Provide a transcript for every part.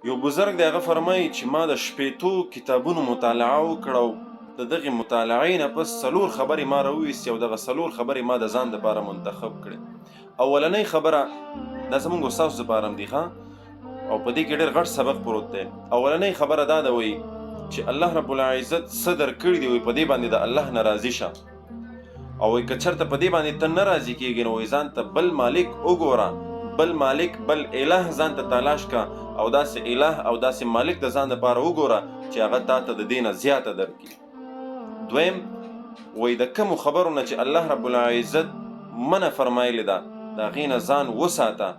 یو بزرګ دی هغه فرمایي چې ما د شپېتو کتابونو مطالعه وکړه او د دغې مطالعې نه پس 4 خبرې ما راوویستې او دغه 4 خبرې ما د ځان دپاره منتخب کړې. اولنۍ خبره دا زموږ استاسو دپاره هم دي ښه او په دې کې ډېر غټ سبق پروت دی. اولنۍ خبره دا ده وایي چې الله رب العزت څه درکړي دي وایي په دې باندې د الله نه راضي شه او وایي که چېرته په دې باندې ته نه راضي کېږې نو وایي ځان ته بل مالک وګوره، بل مالک بل اله ځان ته تلاش کا او داسې اله او داسې مالک د ځان دپاره وګوره چې هغه تا ته د دې نه زیاته درکړي. دویم وایي د کومو خبرو نه چې الله رب العزت منع فرمایلې ده د هغې نه ځان وساته،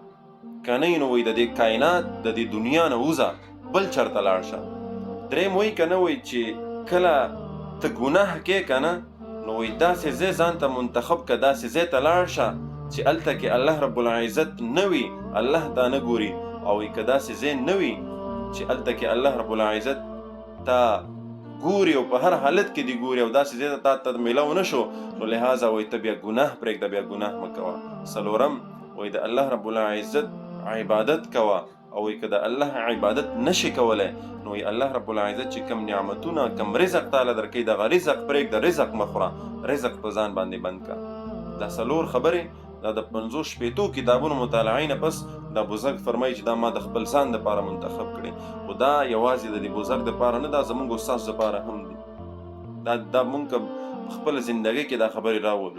که نه نو وایي د دې کائنات د دې دنیا نه وځه بل چېرته لاړ شه. دریم وایي که نه وایي چې کله ته ګناه کې که نه نو وایي داسې ځای ځان ته منتخب که داسې ځای ته لاړ شه چې هلته کې الله رب العزت نه وي، الله تا نه ګوري او وایي که داسې ځای نه وي چې هلته کې الله رب العزت تا ګوري او په هر حالت کې دې ګوري او داسې ځای ته تا میلاو نه شو نو لهذا وایي ته بیا ګناه پرېږده، بیا ګناه مه کوه. څلورم وایي د الله رب العزت عبادت کوه او وایي که د الله عبادت نشي کولی نو وایي الله رب العزت چې کوم نعمتونه کوم رزق تعالی درکوي دغه رزق پرېږده، رزق مه خوره، رزق په ځان باندې بند کړه. دا 4 خبرې دا د 50 کتابونو مطالعې نه پس دا بزرګ فرمایي چې دا ما د خپل ځان دپاره منتخب کړي. خو دا یوازې د دې بزرګ دپاره نه، دا زموږ استاسو دپاره هم دي. دا مونږ په خپله زندګۍ کې دا خبرې راولو.